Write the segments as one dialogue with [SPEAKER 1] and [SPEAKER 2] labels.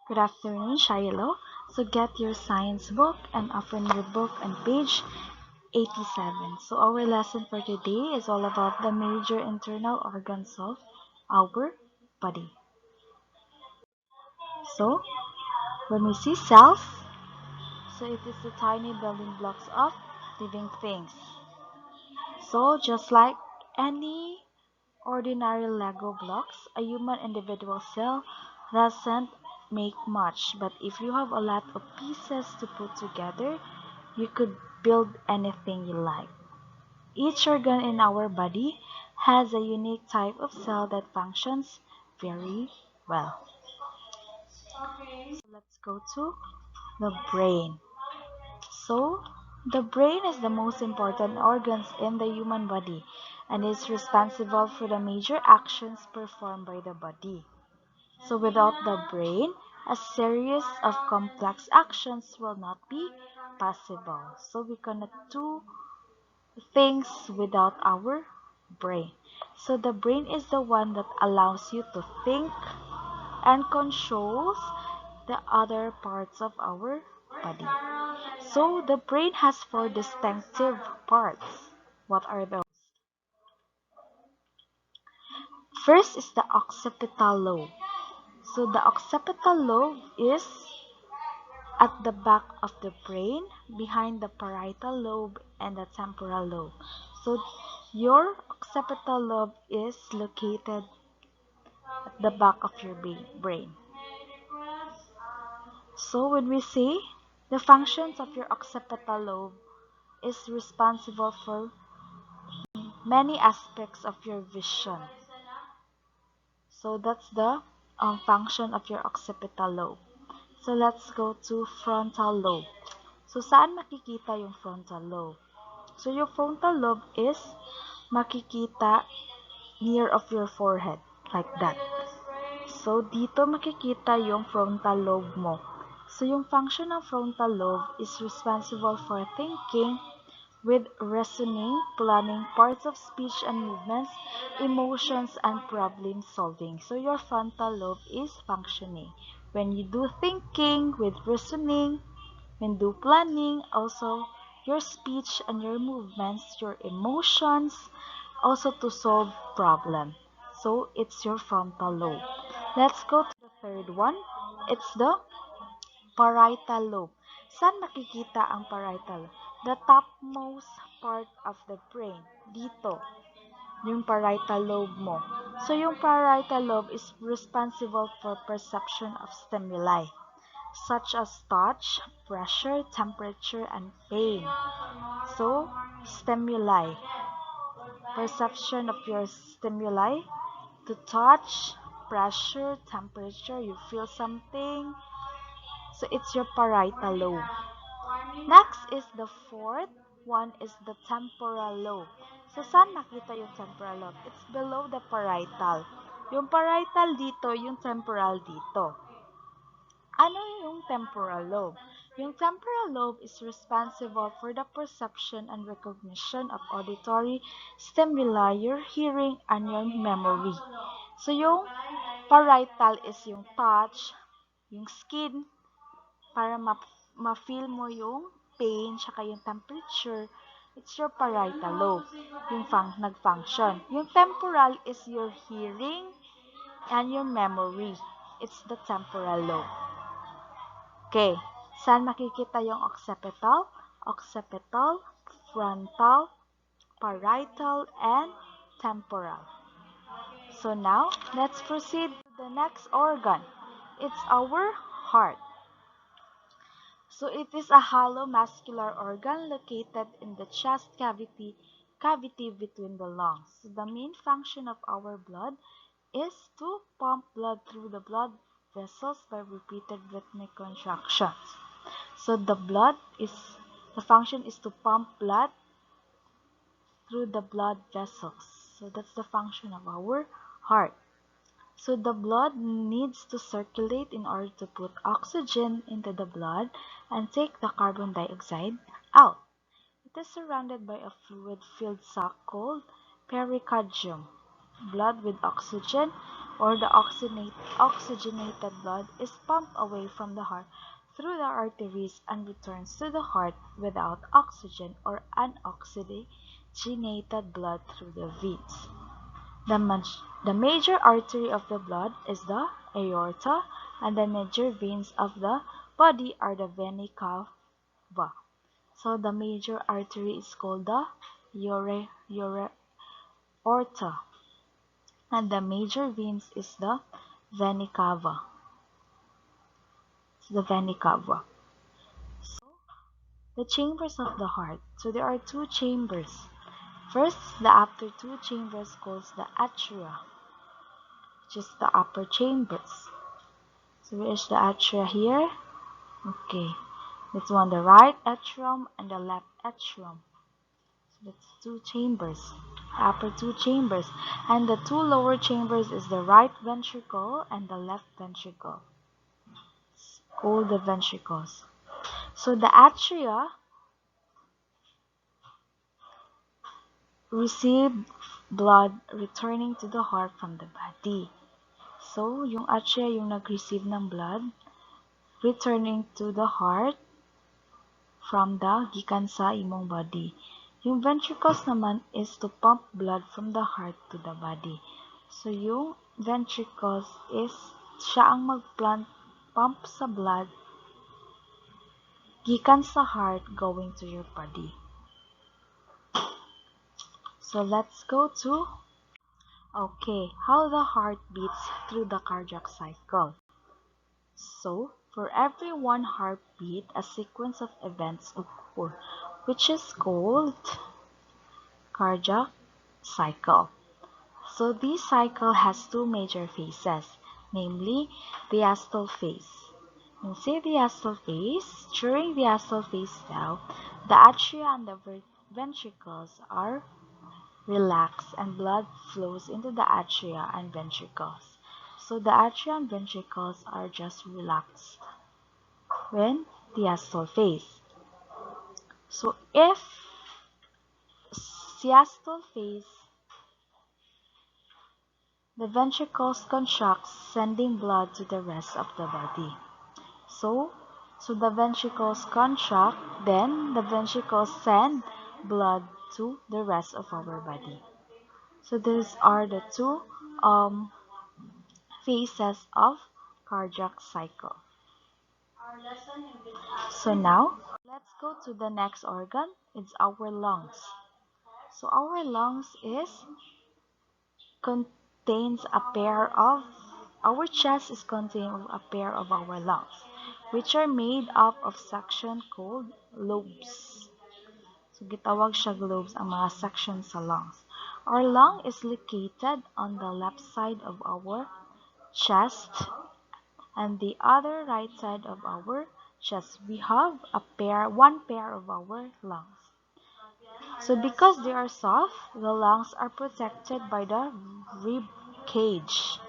[SPEAKER 1] Good afternoon, Shiloh. So get your science book and open your book on page 87. So our lesson for today is all about the major internal organs of our body. So when we see cells, so it is the tiny building blocks of living things. So just like any ordinary Lego blocks, a human individual cell doesn't make much, but if you have a lot of pieces to put together, you could build anything you like. Each organ in our body has a unique type of cell that functions very well. So let's go to the brain. So, the brain is the most important organ in the human body and is responsible for the major actions performed by the body. So, without the brain, a series of complex actions will not be possible. So, we cannot do things without our brain. So, the brain is the one that allows you to think and controls the other parts of our body. So the brain has four distinctive parts. What are those? First is the occipital lobe. So the occipital lobe is at the back of the brain, behind the parietal lobe and the temporal lobe. So your occipital lobe is located at the back of your brain. So when we say the functions of your occipital lobe is responsible for many aspects of your vision. So that's the function of your occipital lobe. So let's go to frontal lobe. So saan makikita yung frontal lobe? So yung frontal lobe is makikita near of your forehead, like that. So dito makikita yung frontal lobe mo. So yung function ng frontal lobe is responsible for thinking, with reasoning, planning, parts of speech and movements, emotions, and problem solving. So your frontal lobe is functioning. When you do thinking with reasoning, when do planning, also your speech and your movements, your emotions, also to solve problem. So it's your frontal lobe. Let's go to the third one. It's the parietal lobe. Saan makikita ang parietal lobe? The topmost part of the brain. Dito. Yung parietal lobe mo. So, yung parietal lobe is responsible for perception of stimuli, such as touch, pressure, temperature, and pain. So, stimuli. Perception of your stimuli to touch, pressure, temperature, you feel something. So, it's your parietal lobe. Next is the fourth one is the temporal lobe. So, saan makita yung temporal lobe? It's below the parietal. Yung parietal dito, yung temporal dito. Ano yung temporal lobe? Yung temporal lobe is responsible for the perception and recognition of auditory stimuli, your hearing, and your memory. So, yung parietal is yung touch, yung skin, para ma-feel mo yung pain, tsaka yung temperature, it's your parietal lobe, yung nag-function. Yung temporal is your hearing and your memory. It's the temporal lobe. Okay, saan makikita yung occipital? Occipital, frontal, parietal, and temporal. So now, let's proceed to the next organ. It's our heart. So it is a hollow muscular organ located in the chest cavity between the lungs. So the main function of our blood is to pump blood through the blood vessels by repeated rhythmic contractions. So the function is to pump blood through the blood vessels. So that's the function of our heart. So the blood needs to circulate in order to put oxygen into the blood and take the carbon dioxide out. It is surrounded by a fluid-filled sac called pericardium. Blood with oxygen or the oxygenated blood is pumped away from the heart through the arteries and returns to the heart without oxygen or unoxygenated blood through the veins. The major artery of the blood is the aorta, and the major veins of the body are the vena cava. So the major artery is called the aorta, and the major veins is the vena cava. The vena cava. So the chambers of the heart. So there are two chambers. First, the upper two chambers called the atria, which is the upper chambers. So where is the atria here? Okay, this one, the right atrium and the left atrium. So that's two chambers, upper two chambers, and the two lower chambers is the right ventricle and the left ventricle. It's called the ventricles. So the atria receive blood returning to the heart from the body. So yung atria yung nag-receive ng blood returning to the heart from the gikan sa imong body. Yung ventricles naman is to pump blood from the heart to the body. So yung ventricles is siya ang mag-pump sa blood gikan sa heart going to your body. So let's go to how the heart beats through the cardiac cycle. So for every one heartbeat, a sequence of events occur, which is called cardiac cycle. So this cycle has two major phases, namely diastole phase. In say diastole phase, during diastole phase now, the atria and the ventricles are relaxed and blood flows into the atria and ventricles. So the atria and ventricles are just relaxed when diastole phase. So if diastole phase, the ventricles contract, sending blood to the rest of the body. So the ventricles contract, then the ventricles send blood to the rest of our body. So these are the two phases of cardiac cycle. So now, let's go to the next organ. It's our lungs. So our lungs contains a pair of, our chest is contained a pair of our lungs, which are made up of section called lobes. So gitawag siya lobes ang mga sections sa lungs. Our lung is located on the left side of our chest and the other right side of our chest. We have one pair of our lungs. So because they are soft, the lungs are protected by the rib cage.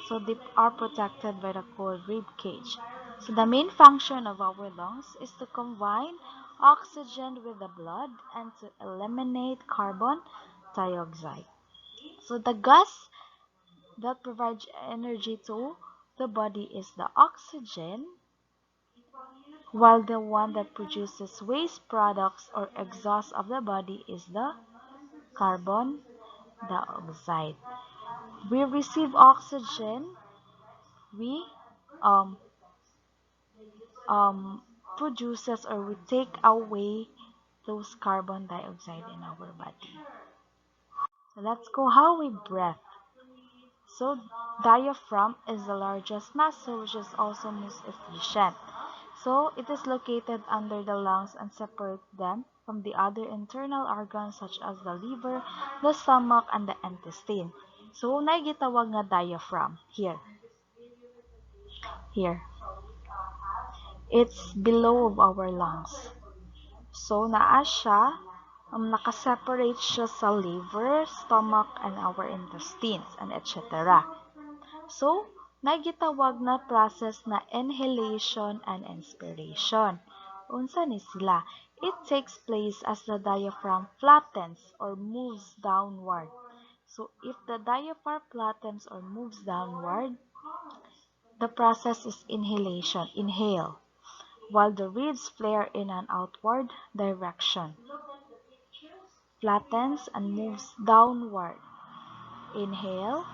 [SPEAKER 1] So they are protected by the cold rib cage. So the main function of our lungs is to combine oxygen with the blood and to eliminate carbon dioxide. So the gas that provides energy to the body is the oxygen, while the one that produces waste products or exhaust of the body is the carbon dioxide. We receive oxygen, we um, produces or we take away those carbon dioxide in our body. So let's go how we breathe. So diaphragm is the largest muscle, which is also most efficient. So it is located under the lungs and separate them from the other internal organs such as the liver, the stomach, and the intestine. So gitawag nga diaphragm here. It's below of our lungs. So naa siya, nakaseparate siya sa liver, stomach, and our intestines, and etc. So, nagitawag na process na inhalation and inspiration. Unsa ni sila? It takes place as the diaphragm flattens or moves downward. So if the diaphragm flattens or moves downward, the process is inhalation, inhale, while the ribs flare in an outward direction. Flattens and moves downward. Inhale.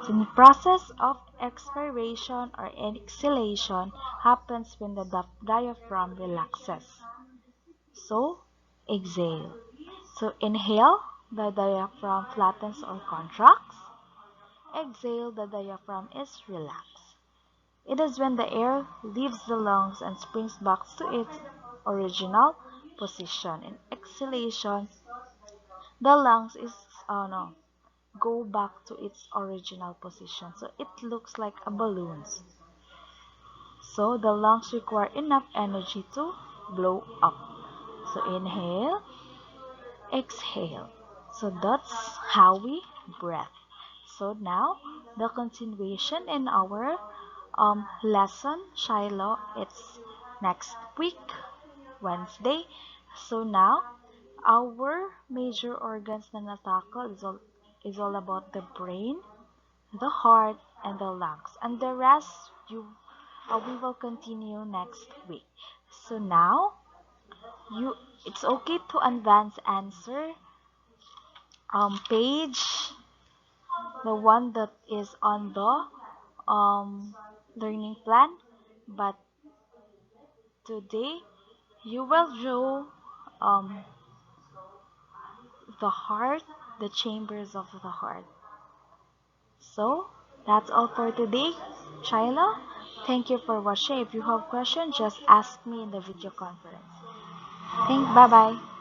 [SPEAKER 1] So the process of expiration or exhalation happens when the diaphragm relaxes. So exhale. So inhale, the diaphragm flattens or contracts. Exhale, the diaphragm is relaxed. It is when the air leaves the lungs and springs back to its original position. In exhalation, the lungs is no, go back to its original position. So it looks like a balloon. So the lungs require enough energy to blow up. So inhale, exhale. So that's how we breathe. So now the continuation in our lesson, Shiloh, it's next week, Wednesday. So now our major organs na natackle is all about the brain, the heart, and the lungs. And the rest we will continue next week. So now it's okay to advance answer page, the one that is on the learning plan, but today you will draw um, the heart, the chambers of the heart. So that's all for today, Shaila. Thank you for watching. If you have questions, just ask me in the video conference. Bye bye.